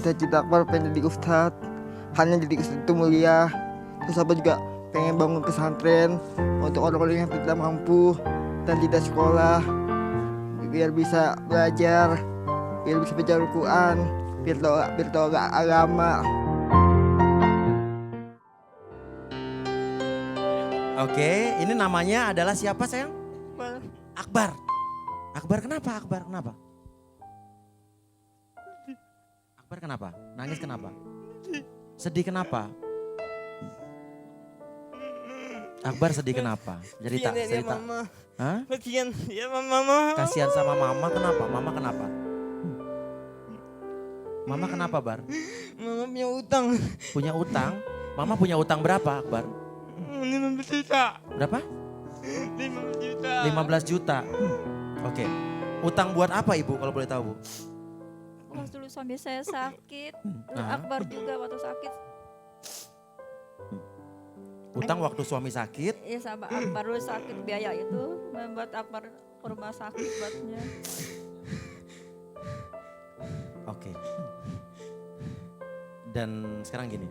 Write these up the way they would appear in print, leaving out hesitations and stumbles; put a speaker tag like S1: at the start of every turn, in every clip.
S1: cita-cita Akbar pengen jadi ustadz. Hanya jadi ustadz itu mulia. Terus Akbar juga pengen bangun pesantren untuk orang-orang yang tidak mampu dan tidak sekolah, biar bisa belajar, biar bisa baca Al-Quran, biar tahu agama.
S2: Oke, ini namanya adalah siapa sayang? Akbar. Akbar kenapa? Akbar kenapa? Akbar kenapa? Nangis kenapa? Sedih kenapa? Akbar sedih kenapa? Cerita.
S1: Mama.
S2: Hah?
S1: Kasihan ya mama.
S2: Kasihan sama mama kenapa? Mama kenapa? Mama kenapa, Bar?
S1: Mama punya utang.
S2: Punya utang? Mama punya utang berapa, Akbar?
S1: 15 juta.
S2: Berapa?
S1: 15 juta.
S2: 15 juta. Oke. Utang buat apa Ibu kalau boleh tahu, Bu?
S3: Pas dulu suami saya sakit, terus
S2: Nah.
S3: Akbar juga waktu sakit.
S2: Utang waktu suami sakit.
S3: Iya sama Akbar dulu sakit, biaya itu membuat Akbar ke rumah sakit buatnya.
S2: Oke. Dan sekarang gini.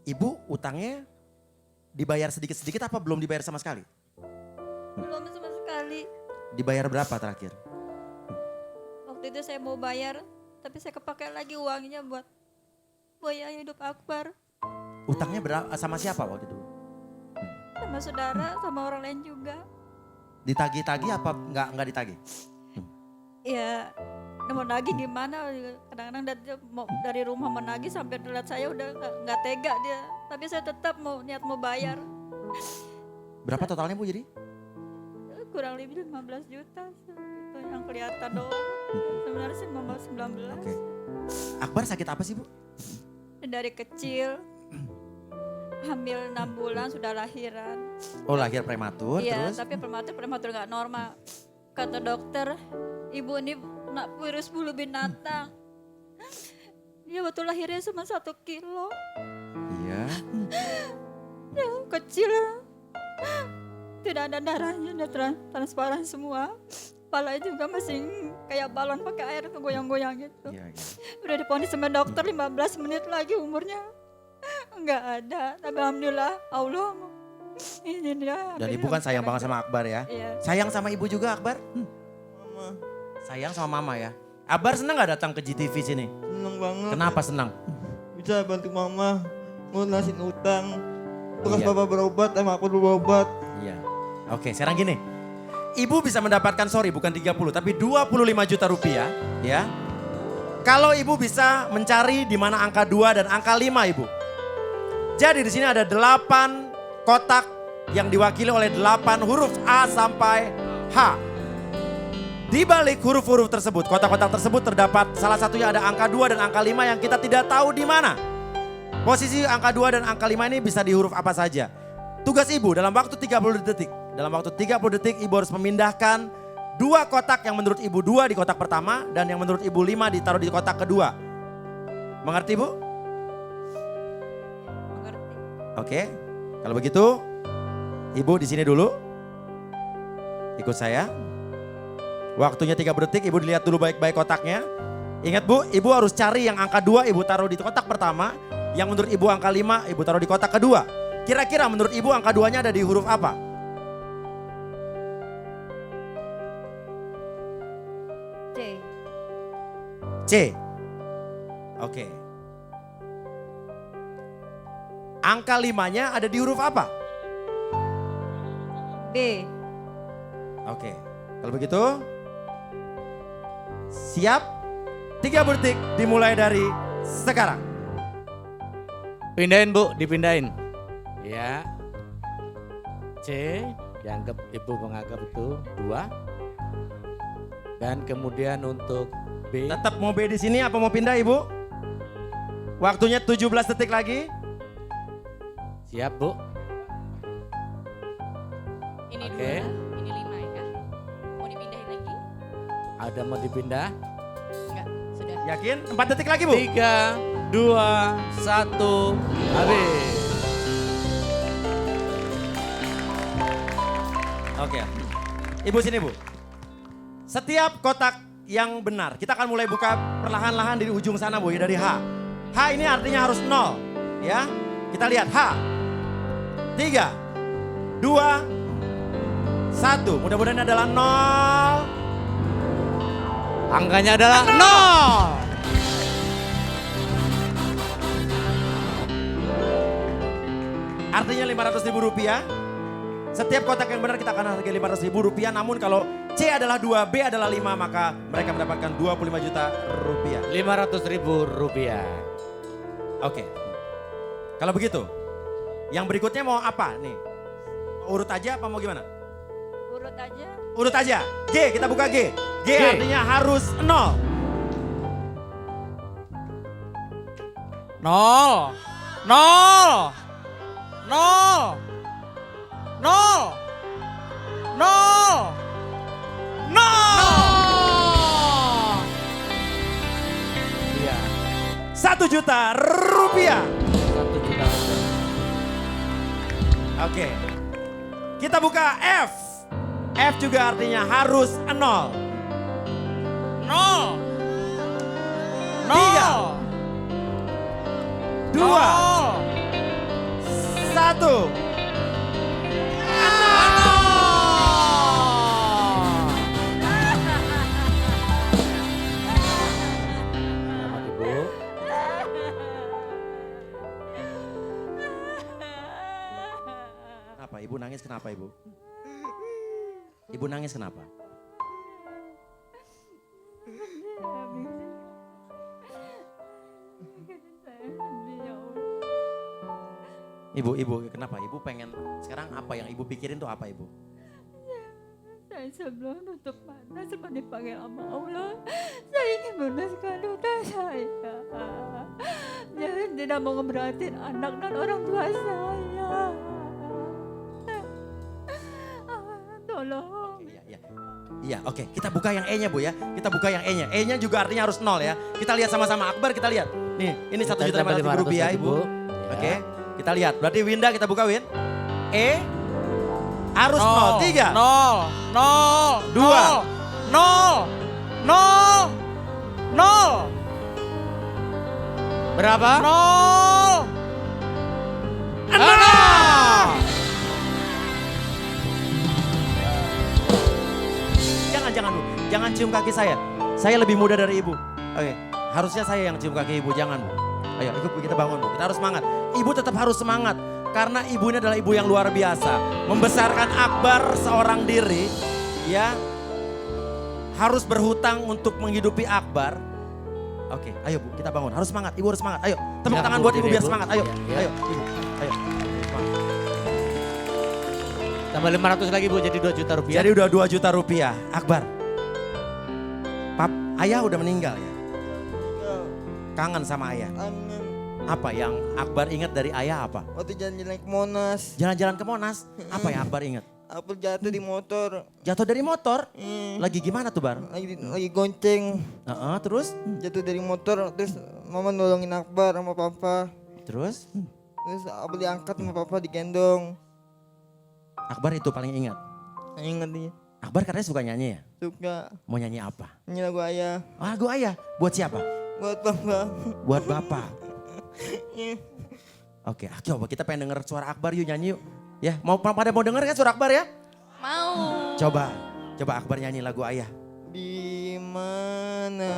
S2: Ibu utangnya dibayar sedikit-sedikit apa belum dibayar sama sekali?
S3: Belum sama sekali.
S2: Dibayar berapa terakhir?
S3: Waktu itu saya mau bayar, tapi saya kepakai lagi uangnya buat biaya hidup Akbar.
S2: Utangnya berapa sama siapa waktu itu?
S3: Sama saudara, sama orang lain juga.
S2: Ditagih-tagih apa enggak ditagih?
S3: Ya, mau nagih gimana? Kadang-kadang dari rumah menagih sampai telat saya udah nggak tega dia. Tapi saya tetap niat mau bayar.
S2: Berapa totalnya Bu jadi?
S3: Kurang lebih 15 juta. Itu yang kelihatan doang. Sebenarnya sih 19.
S2: Oke. Akbar sakit apa sih Bu?
S3: Dari kecil, hamil 6 bulan sudah lahiran.
S2: Oh lahir prematur
S3: Iya,
S2: terus?
S3: tapi prematur nggak normal. Kata dokter, ibu ini nak virus bulu binatang. Dia waktu lahirnya cuma 1 kilo.
S2: Iya.
S3: Ya, kecil. Tidak ada darahnya, dia transparan semua. Kepalanya juga masih kayak balon pakai air tuh goyang-goyang gitu.
S2: Iya, iya.
S3: Udah diponis sama dokter 15 menit lagi umurnya. Enggak ada. Tapi alhamdulillah Allah ini dia.
S2: Dan Ibu kan sayang banget sama Akbar ya?
S3: Iya.
S2: Sayang sama Ibu juga Akbar?
S1: Mama,
S2: Sayang sama Mama ya? Akbar senang gak datang ke GTV sini?
S1: seneng banget.
S2: Kenapa senang?
S1: Bisa bantu mama ngunasin utang. Bekas
S2: Iya.
S1: papa berobat sama aku berobat.
S2: Iya. Oke, sekarang gini. Ibu bisa mendapatkan bukan 30 tapi 25 juta rupiah ya. Kalau Ibu bisa mencari di mana angka 2 dan angka 5 Ibu. Jadi di sini ada 8 kotak yang diwakili oleh 8 huruf A sampai H. Di balik huruf-huruf tersebut, kotak-kotak tersebut terdapat salah satunya ada angka 2 dan angka 5 yang kita tidak tahu di mana. Posisi angka 2 dan angka 5 ini bisa di huruf apa saja. Tugas Ibu dalam waktu 30 detik. Dalam waktu 30 detik Ibu harus memindahkan 2 kotak yang menurut Ibu 2 di kotak pertama dan yang menurut Ibu 5 ditaruh di kotak kedua. Mengerti Bu?
S3: Mengerti.
S2: Oke. Kalau begitu Ibu di sini dulu. Ikut saya. Waktunya 30 detik, Ibu dilihat dulu baik-baik kotaknya. Ingat Bu, Ibu harus cari yang angka 2 Ibu taruh di kotak pertama. Yang menurut Ibu angka 5 Ibu taruh di kotak kedua. Kira-kira menurut Ibu angka 2-nya ada di huruf apa?
S3: C.
S2: C. Oke. Angka 5-nya ada di huruf apa?
S3: B.
S2: Oke. Kalau begitu siap? 30 detik dimulai dari sekarang.
S4: Pindahin Bu, dipindahin. Ya. C, dianggap Ibu menganggap itu 2. Dan kemudian untuk B.
S2: Tetap mau B di sini apa mau pindah Ibu? Waktunya 17 detik lagi.
S4: Siap Bu.
S5: Ini
S4: Oke.
S5: 2, ini 5 ya. Mau dipindahin lagi?
S4: Ada mau dipindah?
S5: Enggak, sudah.
S2: Yakin? 4 detik lagi Bu.
S4: 3, 2, 1, habis.
S2: Oke. Ibu sini Bu. Setiap kotak yang benar. Kita akan mulai buka perlahan-lahan dari ujung sana Bu, ya, dari H. H ini artinya harus 0. Ya, kita lihat H. 3, 2, 1. Mudah-mudahan adalah 0.
S4: Angkanya adalah 0.
S2: Artinya Rp500.000. Setiap kotak yang benar kita akan hargai Rp500.000. Namun kalau C adalah 2, B adalah 5, maka mereka mendapatkan Rp25 juta.
S4: Rp500.000.
S2: Oke. Kalau begitu, yang berikutnya mau apa nih? Urut aja apa mau gimana?
S3: Urut aja.
S2: Urut aja. G, kita buka G. G
S4: G.
S2: artinya harus 0.
S4: 0. 0. 0. 0. 0. 0. Iya.
S2: Rp1 juta.
S4: 1 juta.
S2: Oke. Kita buka F. F juga artinya harus 0.
S4: 0.
S2: 3, 2, 1.
S4: Selamat Ibu.
S2: Kenapa Ibu nangis, kenapa Ibu? Ibu nangis kenapa? Ibu, kenapa? Ibu pengen, sekarang apa yang Ibu pikirin tuh apa Ibu?
S3: Saya sebelum tutup mata sebelum dipanggil sama Allah, saya ingin melunaskan utang saya. Jangan tidak mau ngeberatin anak dan orang tua saya. Tolong.
S2: Iya, oke. Kita buka yang E-nya Bu ya. Kita buka yang E-nya. E-nya juga artinya harus 0 ya. Kita lihat sama-sama. Akbar kita lihat. Nih, ini Rp1.500.000 Ibu. Oke, kita lihat. Berarti Winda kita buka Win. E harus 0. 3,
S4: 0. 0.
S2: 2,
S4: 0. 0. 0. Berapa? 0. 6.
S2: Jangan Bu. Jangan cium kaki saya. Saya lebih muda dari Ibu. Oke, harusnya saya yang cium kaki Ibu, jangan Bu. Ayo, ikut kita bangun Bu. Kita harus semangat. Ibu tetap harus semangat. Karena ibu ini adalah ibu yang luar biasa. Membesarkan Akbar seorang diri. Ya. Harus berhutang untuk menghidupi Akbar. Oke, ayo Bu, kita bangun. Harus semangat, Ibu harus semangat. Ayo, tepuk
S4: Ya,
S2: tangan
S4: Bu,
S2: buat Ibu
S4: diri,
S2: biar
S4: Bu.
S2: semangat. Ayo,
S4: Ya.
S2: ayo Ibu. Ayo. Semangat.
S4: Tambah 500 lagi Bu, jadi 2 juta rupiah.
S2: Jadi udah 2 juta rupiah. Akbar. Ayah udah meninggal ya? Kangen sama ayah?
S1: Amin.
S2: Apa yang Akbar ingat dari ayah apa?
S1: Waktu jalan-jalan ke Monas,
S2: Jalan-jalan ke Monas, apa yang Akbar ingat?
S1: aku jatuh di motor.
S2: Jatuh dari motor?
S1: Hmm,
S2: Lagi gimana tuh Bar?
S1: lagi gonceng.
S2: Terus?
S1: Jatuh dari motor, terus mama nolongin Akbar sama papa.
S2: Terus?
S1: Terus aku diangkat sama papa digendong.
S2: Akbar itu paling ingat.
S1: Ingat dia,
S2: Akbar katanya suka nyanyi ya?
S1: suka
S2: Mau nyanyi apa?
S1: nyanyi lagu ayah.
S2: Lagu ayah. Buat siapa?
S1: Buat papa.
S2: Buat bapak. Oke, coba kita pengen denger suara Akbar yuk, nyanyi yuk. Ya, pada mau denger kan suara Akbar ya?
S5: Mau.
S2: Coba Akbar nyanyi lagu ayah.
S1: Di mana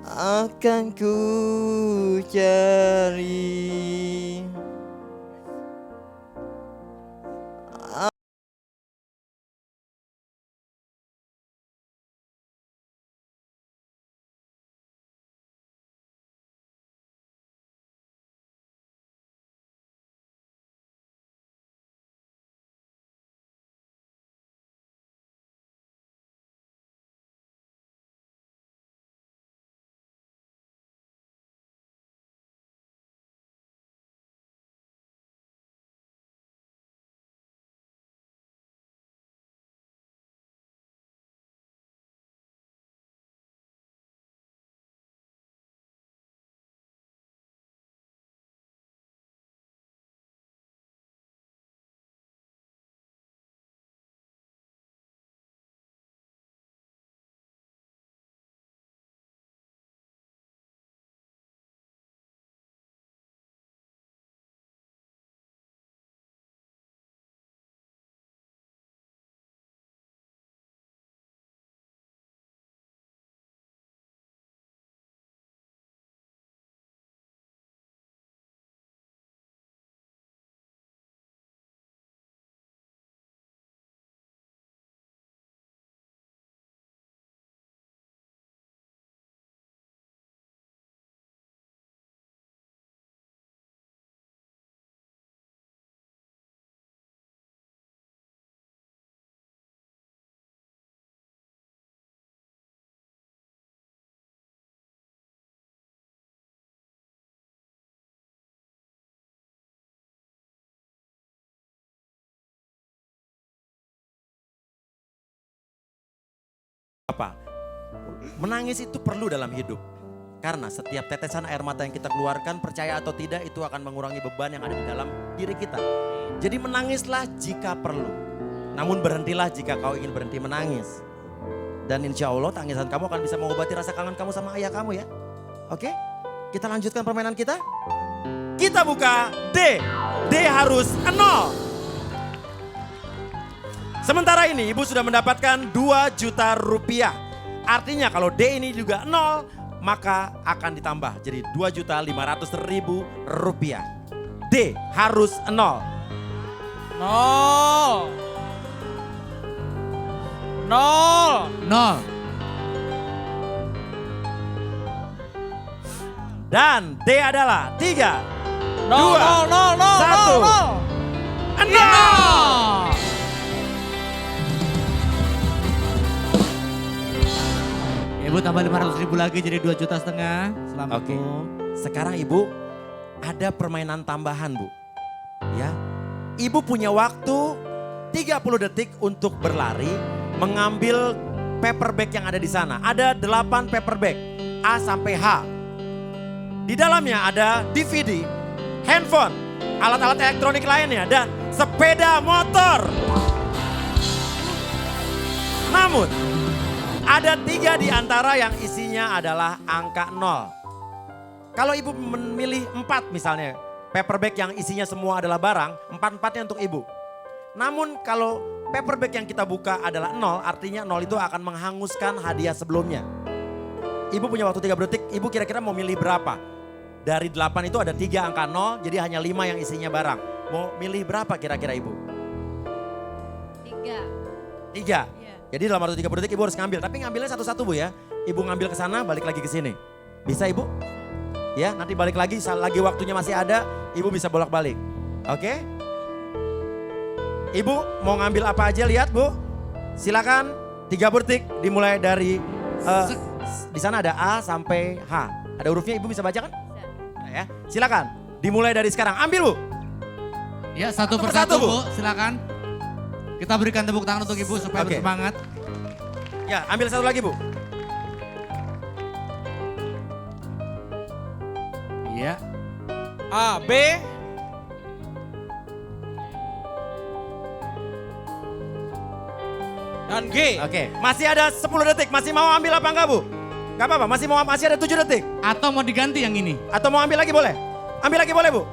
S1: akan ku cari
S2: Apa? Menangis itu perlu dalam hidup. Karena setiap tetesan air mata yang kita keluarkan, percaya atau tidak, itu akan mengurangi beban yang ada di dalam diri kita. Jadi menangislah jika perlu. Namun berhentilah jika kau ingin berhenti menangis. Dan insya Allah tangisan kamu akan bisa mengobati rasa kangen kamu sama ayah kamu ya. Oke? Kita lanjutkan permainan kita. Kita buka D. D harus 0. Sementara ini ibu sudah mendapatkan 2 juta rupiah. Artinya kalau D ini juga 0, maka akan ditambah jadi 2.500.000 rupiah. D harus 0.
S4: 0. 0.
S6: 0.
S2: Dan D adalah 3, 2, 1, 0.
S6: Ibu tambah 500.000 lagi jadi 2,5 juta. Selamat
S2: Oke.
S6: Bu.
S2: Sekarang ibu ada permainan tambahan bu. Ya, ibu punya waktu 30 detik untuk berlari mengambil paper bag yang ada di sana. Ada 8 paper bag A sampai H. Di dalamnya ada DVD, handphone, alat-alat elektronik lainnya dan sepeda motor. Namun ada 3 di antara yang isinya adalah angka 0. Kalau ibu memilih 4 misalnya, paper bag yang isinya semua adalah barang, 4-4-nya untuk ibu. Namun kalau paper bag yang kita buka adalah 0, artinya 0 itu akan menghanguskan hadiah sebelumnya. Ibu punya waktu 30 detik, ibu kira-kira mau milih berapa? Dari 8 itu ada 3 angka 0, jadi hanya 5 yang isinya barang. Mau milih berapa kira-kira ibu?
S5: 3.
S2: 3.
S5: Iya.
S2: Jadi dalam waktu 30 detik ibu harus ngambil, tapi ngambilnya satu-satu bu ya. Ibu ngambil ke sana, balik lagi ke sini. Bisa ibu? Ya, nanti balik lagi, lagi waktunya masih ada, ibu bisa bolak-balik. Oke? Ibu mau ngambil apa aja lihat bu. Silakan 30 detik dimulai dari di sana ada A sampai H. Ada hurufnya ibu bisa baca kan? Nah, ya. Silakan dimulai dari sekarang. Ambil bu.
S6: Ya, satu
S2: Satu
S6: persatu
S2: persatu, Bu.
S6: Bu, silakan. Kita berikan tepuk tangan untuk Ibu supaya
S2: Oke.
S6: bersemangat.
S2: Ya, ambil satu lagi bu.
S6: Iya.
S4: A, B. Dan G.
S2: Oke, masih ada 10 detik. Masih mau ambil apa enggak bu? Gak apa-apa, masih ada 7 detik.
S6: Atau mau diganti yang ini?
S2: Atau mau ambil lagi boleh? Ambil lagi boleh bu?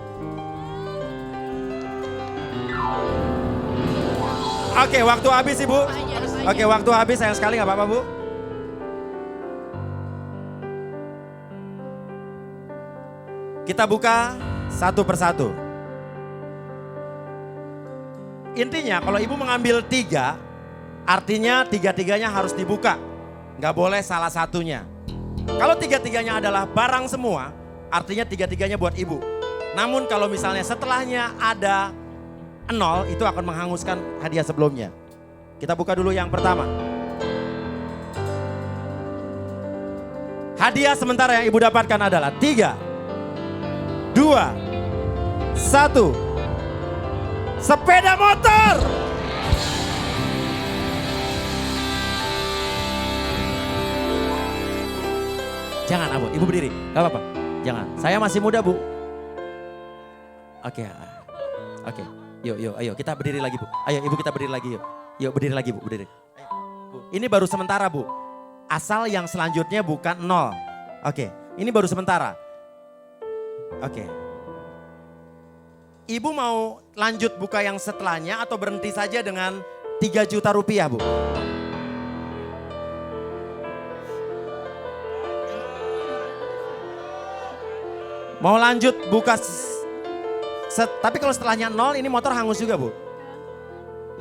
S2: Oke, waktu habis ibu. Oke, waktu habis, sayang sekali gak apa-apa bu. Kita buka satu persatu. Intinya kalau ibu mengambil 3, artinya 3-3-nya harus dibuka. Gak boleh salah satunya. Kalau 3-3-nya adalah barang semua, artinya 3-3-nya buat ibu. Namun kalau misalnya setelahnya ada 0, itu akan menghanguskan hadiah sebelumnya. Kita buka dulu yang pertama. Hadiah sementara yang ibu dapatkan adalah 3, 2, 1. Sepeda motor. Jangan abu, ibu berdiri, gak apa-apa. Jangan, saya masih muda bu. Oke, oke. Yuk, ayo kita berdiri lagi bu. Ayo ibu kita berdiri lagi yuk. Yuk berdiri lagi bu, berdiri. Ayo, Bu. Ini baru sementara bu. Asal yang selanjutnya bukan 0. Oke, ini baru sementara. Oke. Ibu mau lanjut buka yang setelahnya atau berhenti saja dengan 3 juta rupiah bu? Mau lanjut buka, tapi kalau setelahnya 0 ini motor hangus juga bu?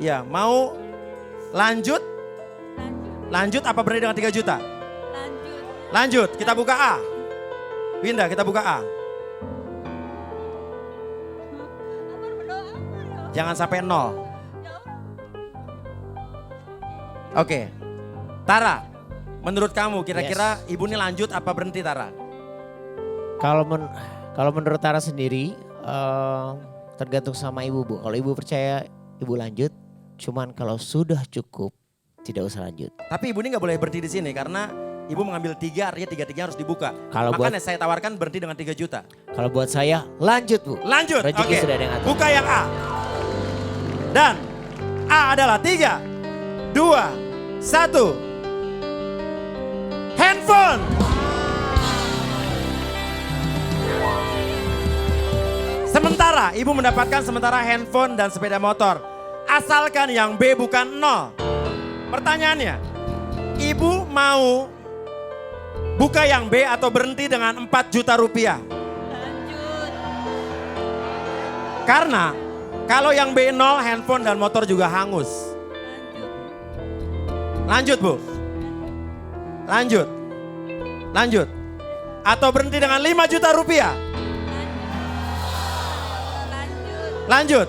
S2: Ya, mau lanjut? Lanjut apa berhenti dengan 3 juta?
S3: Lanjut.
S2: Lanjut, kita buka A. Winda, kita buka A.
S3: Amar berdoa, Amar.
S2: Jangan sampai 0.
S3: Ya Allah.
S2: Oke. Tara, menurut kamu kira-kira ibu ini lanjut apa berhenti Tara?
S7: Kalau menurut Tara sendiri tergantung sama ibu bu. Kalau ibu percaya ibu lanjut, cuman kalau sudah cukup tidak usah lanjut.
S2: Tapi ibu ini nggak boleh berhenti di sini karena ibu mengambil 3, artinya 3-3 harus dibuka.
S7: Kalau
S2: Makanya saya tawarkan berhenti dengan 3 juta.
S7: Kalau buat saya lanjut Bu.
S2: Lanjut,
S7: Rezeki
S2: oke.
S7: sudah ada yang atur.
S2: Buka yang A. Dan A adalah 3, 2, 1. Handphone. Sementara ibu mendapatkan sementara handphone dan sepeda motor. Asalkan yang B bukan 0. Pertanyaannya, ibu mau buka yang B atau berhenti dengan 4 juta rupiah?
S3: Lanjut.
S2: Karena kalau yang B 0, handphone dan motor juga hangus.
S3: Lanjut.
S2: Lanjut Bu. Lanjut. Lanjut. Atau berhenti dengan 5 juta rupiah?
S3: Lanjut.
S2: Lanjut.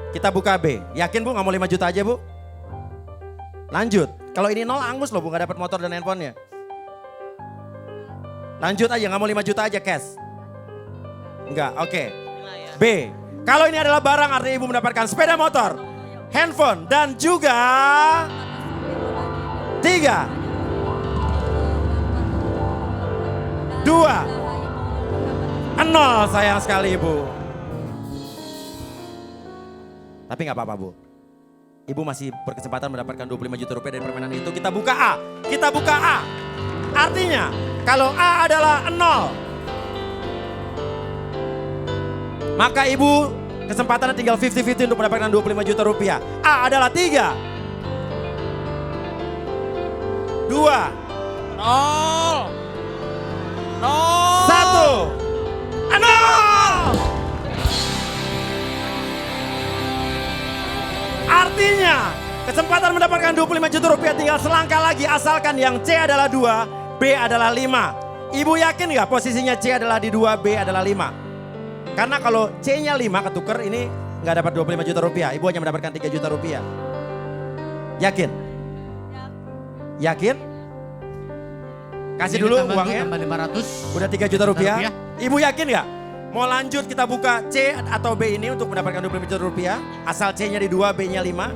S2: Kita buka B. Yakin Bu nggak mau 5 juta aja Bu? Lanjut. Kalau ini 0 hangus loh Bu, nggak dapat motor dan handphonenya. Lanjut aja, nggak mau 5 juta aja cash. Enggak, oke. B. Kalau ini adalah barang artinya ibu mendapatkan sepeda motor, handphone dan juga 3, 2, 0 sayang sekali ibu. Tapi nggak apa-apa Bu. Ibu masih berkesempatan mendapatkan 25 juta rupiah dari permainan itu. Kita buka A. Kita buka A. Artinya kalau A adalah 0. Maka ibu kesempatannya tinggal 50-50 untuk mendapatkan 25 juta rupiah. A adalah 3, 2,
S4: 0. 0.
S2: 1, 0. Artinya kesempatan mendapatkan 25 juta rupiah tinggal selangkah lagi asalkan yang C adalah 2, B adalah 5. Ibu yakin gak posisinya C adalah di 2, B adalah 5? Karena kalau C-nya 5 ketuker ini gak dapat 25 juta rupiah. Ibu hanya mendapatkan 3 juta rupiah. Yakin? Yakin? Kasih
S6: Ini
S2: dulu
S6: ditambah
S2: uangnya.
S6: Tambah 500.
S2: Udah 3 juta rupiah.
S6: rupiah.
S2: Ibu yakin gak? Mau lanjut kita buka C atau B ini untuk mendapatkan 25 juta rupiah. Asal C-nya di 2, B-nya 5.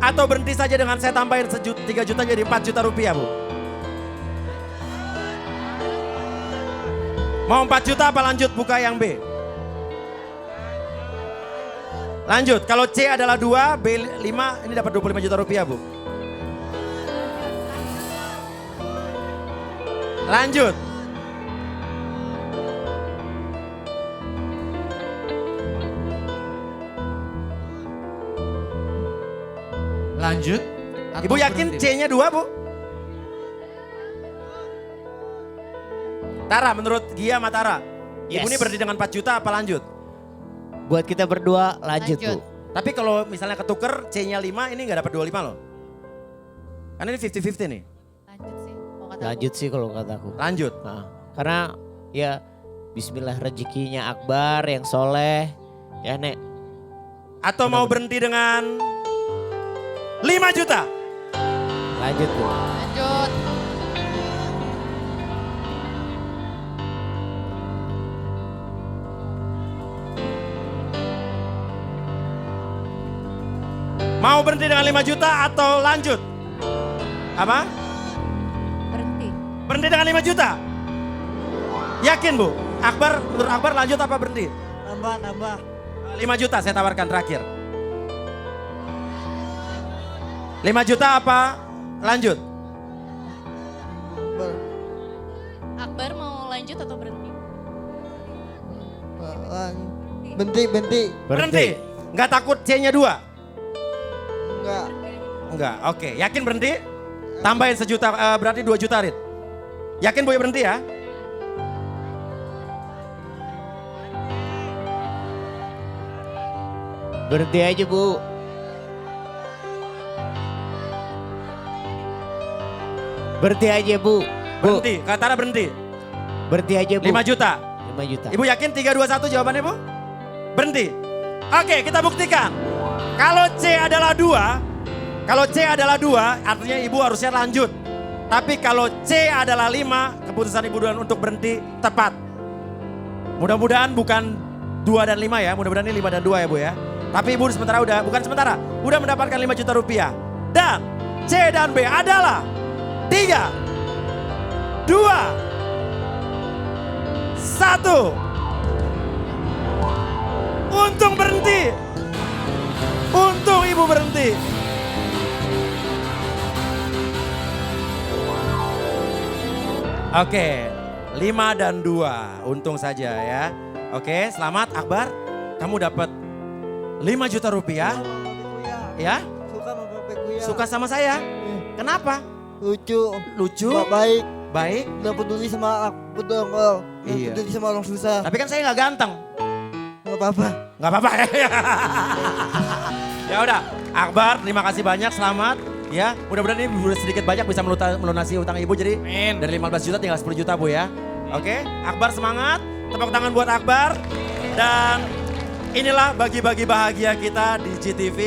S2: Atau berhenti saja dengan saya tambahin 3 juta jadi 4 juta rupiah Bu. Mau 4 juta apa lanjut buka yang B? Lanjut, kalau C adalah 2, B 5 ini dapat 25 juta rupiah Bu. Lanjut.
S6: Lanjut. atau
S2: Ibu yakin
S6: berhenti?
S2: C-nya 2 Bu? Tara, menurut Gia sama Tara, Ibu
S7: Yes.
S2: ini berhenti dengan 4 juta apa lanjut?
S7: Buat kita berdua lanjut
S5: Lanjut.
S7: Bu.
S2: Tapi kalau misalnya ketuker C-nya 5 ini nggak dapat 25 loh. Karena ini 50-50 nih.
S5: Lanjut sih. Mau kata
S7: Lanjut sih kalau kataku.
S2: Lanjut.
S7: Nah, karena ya bismillah rezekinya Akbar yang soleh. Ya Nek.
S2: Atau mau berhenti dengan 5 juta?
S7: Lanjut Bu.
S5: Lanjut.
S2: Mau berhenti dengan 5 juta atau lanjut? Apa?
S5: Berhenti.
S2: Berhenti dengan 5 juta? Yakin Bu? Akbar, menurut Akbar lanjut apa berhenti?
S1: Tambah.
S2: 5 juta saya tawarkan terakhir. 5 juta apa lanjut?
S5: Akbar mau lanjut atau berhenti?
S1: Berhenti.
S2: Berhenti. Nggak takut C-nya 2?
S1: Enggak.
S2: Enggak, oke. Yakin berhenti? Tambahin sejuta, berarti 2 juta Rit. Yakin Bu ya berhenti ya?
S7: Berhenti aja Bu. Berhenti aja Bu. Bu,
S2: Berhenti, Kak Tara berhenti.
S7: berhenti aja Bu.
S2: 5 juta.
S7: 5 juta.
S2: Ibu yakin 3, 2, 1 jawabannya Bu? Berhenti. Oke, kita buktikan. Kalau C adalah 2, kalau C adalah 2 artinya ibu harusnya lanjut. Tapi kalau C adalah 5, keputusan ibu untuk berhenti tepat. Mudah-mudahan bukan 2 dan 5 ya, mudah-mudahan ini 5 dan 2 ya Bu ya. Tapi ibu sementara udah, bukan sementara, udah mendapatkan 5 juta rupiah. Dan C dan B adalah 3, 2, 1. Untung berhenti. Untung ibu berhenti. Oke, 5 dan 2. Untung saja ya. Oke, selamat Akbar. Kamu dapat 5 juta rupiah. Ya,
S1: Suka sama bapakku ya.
S2: suka sama saya. Kenapa?
S1: Lucu.
S2: Lucu,
S1: Baik.
S2: baik.
S1: Udah peduli sama aku dong, Kol. Udah
S2: Iya.
S1: peduli sama orang susah.
S2: Tapi kan saya nggak ganteng.
S1: Gak apa-apa.
S2: Nggak apa-apa ya. Ya udah, Akbar terima kasih banyak, selamat. Ya, mudah-mudahan ini sedikit banyak bisa melunasi utang ibu. Jadi
S4: Amin.
S2: dari 15 juta tinggal 10 juta Bu ya. Oke, Akbar semangat. Tepuk tangan buat Akbar. Dan inilah bagi-bagi bahagia kita di GTV.